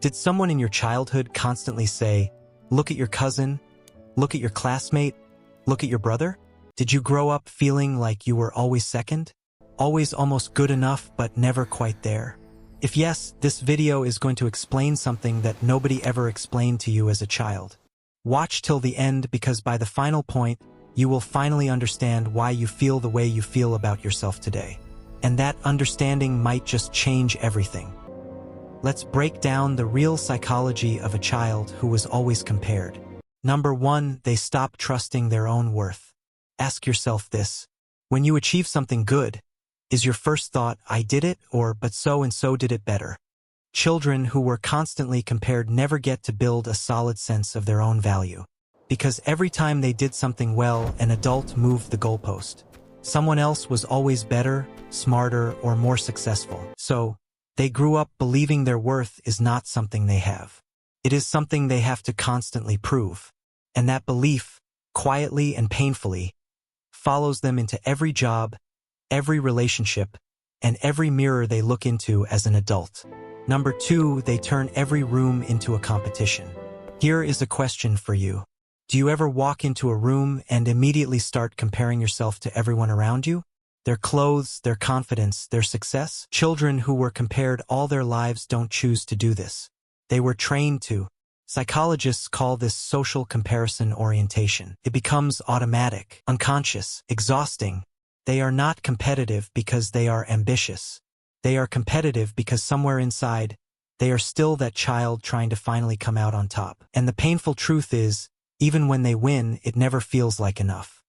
Did someone in your childhood constantly say, "Look at your cousin, look at your classmate, look at your brother"? Did you grow up feeling like you were always second? Always almost good enough, but never quite there? If yes, this video is going to explain something that nobody ever explained to you as a child. Watch till the end, because by the final point, you will finally understand why you feel the way you feel about yourself today. And that understanding might just change everything. Let's break down the real psychology of a child who was always compared. Number 1, they stop trusting their own worth. Ask yourself this. When you achieve something good, is your first thought, "I did it," or "but so-and-so did it better"? Children who were constantly compared never get to build a solid sense of their own value. Because every time they did something well, an adult moved the goalpost. Someone else was always better, smarter, or more successful. So, they grew up believing their worth is not something they have. It is something they have to constantly prove. And that belief, quietly and painfully, follows them into every job, every relationship, and every mirror they look into as an adult. Number 2, they turn every room into a competition. Here is a question for you. Do you ever walk into a room and immediately start comparing yourself to everyone around you? Their clothes, their confidence, their success? Children who were compared all their lives don't choose to do this. They were trained to. Psychologists call this social comparison orientation. It becomes automatic, unconscious, exhausting. They are not competitive because they are ambitious. They are competitive because somewhere inside, they are still that child trying to finally come out on top. And the painful truth is, even when they win, it never feels like enough.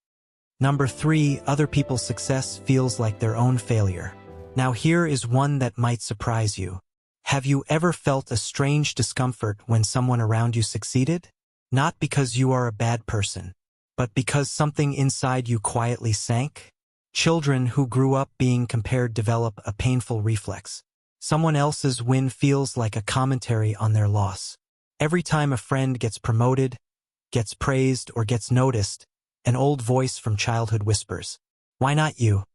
Number 3, other people's success feels like their own failure. Now here is one that might surprise you. Have you ever felt a strange discomfort when someone around you succeeded? Not because you are a bad person, but because something inside you quietly sank? Children who grew up being compared develop a painful reflex. Someone else's win feels like a commentary on their loss. Every time a friend gets promoted, gets praised, or gets noticed, an old voice from childhood whispers, "Why not you?"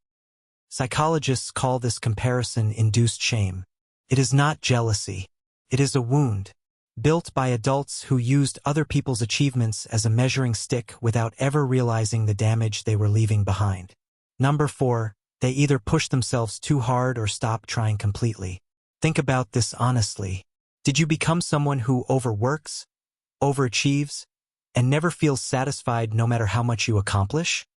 Psychologists call this comparison-induced shame. It is not jealousy. It is a wound, built by adults who used other people's achievements as a measuring stick without ever realizing the damage they were leaving behind. Number 4, they either push themselves too hard or stop trying completely. Think about this honestly. Did you become someone who overworks, overachieves, and never feels satisfied no matter how much you accomplish?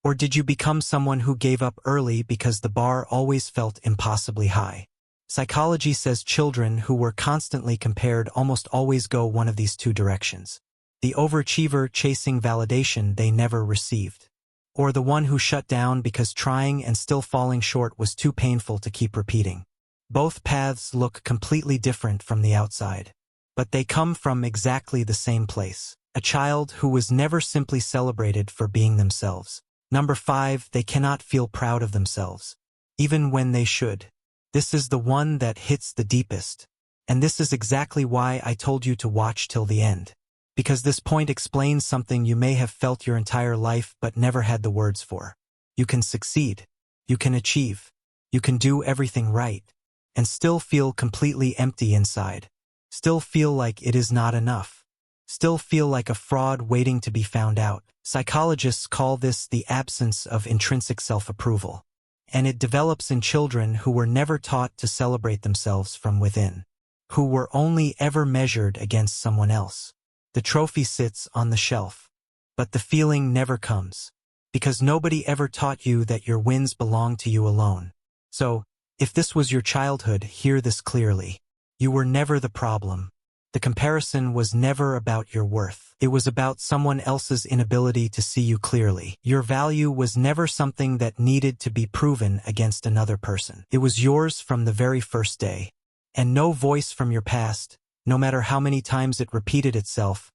Or did you become someone who gave up early because the bar always felt impossibly high? Psychology says children who were constantly compared almost always go one of these two directions. The overachiever chasing validation they never received. Or the one who shut down because trying and still falling short was too painful to keep repeating. Both paths look completely different from the outside. But they come from exactly the same place. A child who was never simply celebrated for being themselves. Number 5, they cannot feel proud of themselves, even when they should. This is the one that hits the deepest. And this is exactly why I told you to watch till the end. Because this point explains something you may have felt your entire life but never had the words for. You can succeed. You can achieve. You can do everything right. And still feel completely empty inside. Still feel like it is not enough. Still feel like a fraud waiting to be found out. Psychologists call this the absence of intrinsic self-approval. And it develops in children who were never taught to celebrate themselves from within. Who were only ever measured against someone else. The trophy sits on the shelf. But the feeling never comes. Because nobody ever taught you that your wins belong to you alone. So, if this was your childhood, hear this clearly. You were never the problem. The comparison was never about your worth. It was about someone else's inability to see you clearly. Your value was never something that needed to be proven against another person. It was yours from the very first day. And no voice from your past, no matter how many times it repeated itself,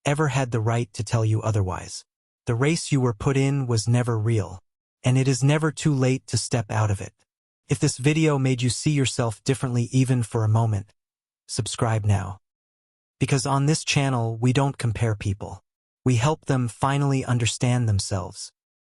ever had the right to tell you otherwise. The race you were put in was never real. And it is never too late to step out of it. If this video made you see yourself differently even for a moment, subscribe now. Because on this channel, we don't compare people. We help them finally understand themselves.